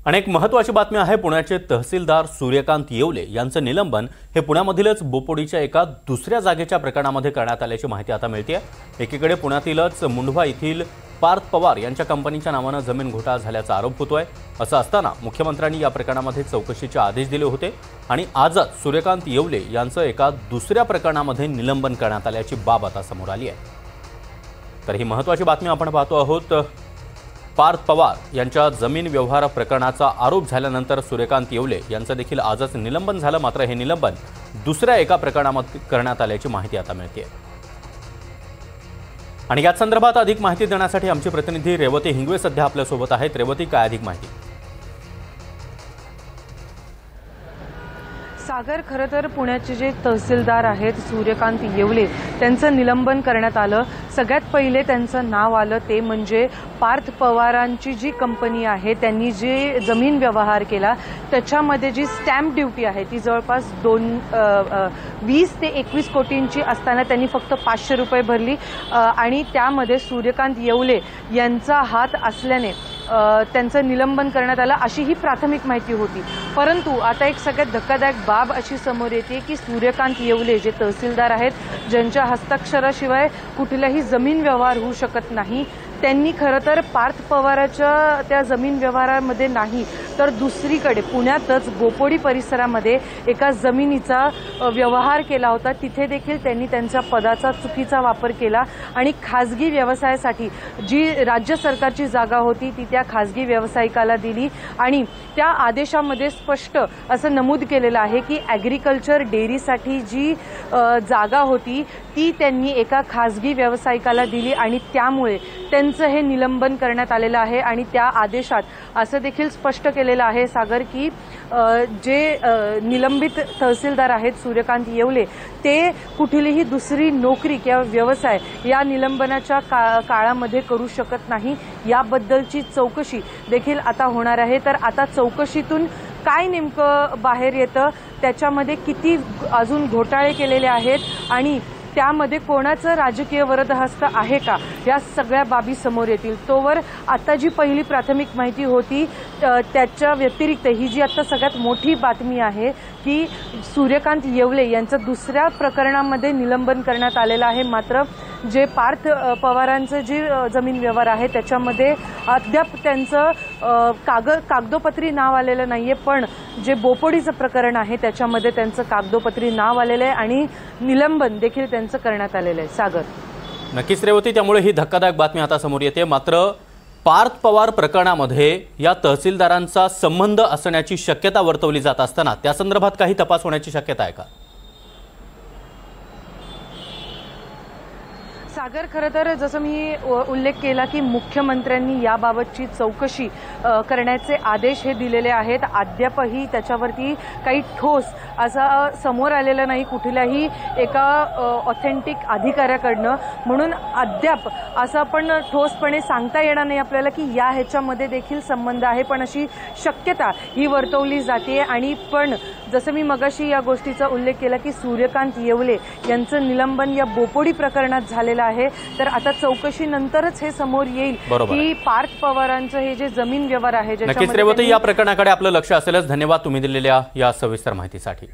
अनेक महत्त्वाची बातमी आहे। पुण्याचे तहसीलदार सूर्यकांत येवले यांचं निलंबन हे पुण्यामधीलच बोपोडीच्या एका दुसऱ्या जागेच्या प्रकरणामध्ये करण्यात आल्याची माहिती आता मिळते। एकीकडे पुण्यातीलच मुंढवा येथील पार्थ पवार यांच्या कंपनीच्या नावाने जमीन घोटाळा झाल्याचा आरोप होतोय। असं असताना मुख्यमंत्र्यांनी या प्रकरणामध्ये चौकशीचे आदेश दिले होते आणि आजच सूर्यकांत येवले यांचं एका दुसऱ्या प्रकरणामध्ये निलंबन करण्यात आल्याची बाब आता समोर आली आहे। तर ही महत्त्वाची बातमी आपण पाहतो आहोत। पार्थ पवार यांच्या जमीन व्यवहार प्रकरणाचा आरोप झाल्यानंतर सूर्यकांत येवले यांचं देखील आजच निलंबन झालं। मात्र हे निलंबन दुसऱ्या एका प्रकरणामध्ये करण्यात आल्याची माहिती आता मिळते आणि या संदर्भात अधिक माहिती देण्यासाठी आमचे प्रतिनिधी रेवती हिंगवे सध्या आपल्या सोबत आहेत। रेवती, काय अधिक माहिती? सागर, खरं तर पुण्याचे जे तहसीलदार आहेत सूर्यकांत येवले त्यांचं निलंबन करण्यात आलं। सगळ्यात पहिले त्यांचं नाव आलं ते म्हणजे पार्थ पवारांची जी कंपनी आहे त्यांनी जे जमीन व्यवहार केला त्याच्यामध्ये जी स्टॅम्प ड्युटी आहे ती जवळपास 20 ते 21 कोटींची असताना त्यांनी फक्त 500 रुपये भरली आणि त्यामध्ये सूर्यकांत येवले यांचा हात असल्याने त्यांचं निलंबन करण्यात आलं अशी ही प्राथमिक माहिती होती। परंतु आता एक सगळ्यात धक्कादायक बाब अशी समोर येते की सूर्यकांत येवले जे तहसीलदार आहेत ज्यांच्या हस्ताक्षराशिवाय कुठलाही जमीन व्यवहार होऊ शकत नाही, त्यांनी खरं तर पार्थ पवाराच्या त्या जमीन व्यवहारामध्ये नाही तर दुसरीकडे पुण्यातच बोपोडी परिसरामध्ये एका जमिनीचा व्यवहार केला होता। तिथे देखील त्यांनी त्यांच्या पदाचा चुकीचा वापर केला आणि खासगी व्यवसायासाठी जी राज्य सरकारची जागा होती ती त्या खासगी व्यावसायिकाला दिली आणि त्या आदेशामध्ये स्पष्ट असं नमूद केलेलं आहे की ॲग्रिकल्चर डेअरीसाठी जी जागा होती ती त्यांनी एका खासगी व्यावसायिकाला दिली आणि त्यामुळे त्यांचं हे निलंबन करण्यात आलेलं आहे। आणि त्या आदेशात असं देखील स्पष्ट केलेलं आहे सागर की जे निलंबित तहसीलदार आहेत सूर्यकांत येवले ते कुठलीही दुसरी नोकरी किंवा व्यवसाय या निलंबनाच्या काळामध्ये करू शकत नाही। याबद्दलची चौकशी देखील आता होणार आहे। तर आता चौकशीतून काय नेमकं बाहेर येतं, त्याच्यामध्ये किती अजून घोटाळे केलेले आहेत आणि त्यामध्ये कोणाचं राजकीय वरदहस्त आहे का, या सगळ्या बाबी समोर येतील। तोवर आता जी पहिली प्राथमिक माहिती होती त्याच्या व्यतिरिक्त ही जी आता सगळ्यात मोठी बातमी आहे की सूर्यकांत येवले यांचं दुसऱ्या प्रकरणामध्ये निलंबन करण्यात आलेलं आहे। मात्र जे पार्थ पवारांचं जे जमीन व्यवहार आहे त्याच्यामध्ये अद्याप त्यांचं कागदोपत्री नाव आलेलं नाहीये, पण जे बोपोडीचं प्रकरण आहे त्याच्यामध्ये त्यांचं कागदोपत्री नाव आलेलं आहे आणि निलंबन देखील त्यांचं करण्यात आलेलं आहे। सागर, नक्कीच रेवती, त्यामुळे ही धक्कादायक बातमी आता समोर येते। मात्र पार्थ पवार प्रकरणामध्ये या तहसीलदारांचा संबंध असण्याची शक्यता वर्तवली जात असताना त्या संदर्भात काही तपास होण्याची शक्यता आहे का? सागर, खरं तर जसं मी उल्लेख केला की मुख्यमंत्र्यांनी याबाबतची चौकशी करण्याचे आदेश हे दिलेले आहेत। अद्यापही त्याच्यावरती काही ठोस असा समोर आलेला नाही कुठल्याही एका ऑथेंटिक अधिकाऱ्याकडनं, म्हणून अद्याप असं आपण ठोसपणे सांगता येणार नाही आपल्याला की या ह्याच्यामध्ये देखील संबंध आहे, पण अशी शक्यता ही वर्तवली जाते। आणि पण जसं मी मगाशी या गोष्टीचा उल्लेख केला की सूर्यकांत येवले यांचं निलंबन या बोपोडी प्रकरणात झालेलं आहे, तर आता चौकशीनंतरच हे समोर येईल की पार्थ पवारांचं हे जे जमीन व्यवहार आहे। नक्कीच रेवती, या प्रकरणाकडे आपलं लक्ष असेलच। धन्यवाद तुम्ही दिलेल्या या सविस्तर माहितीसाठी।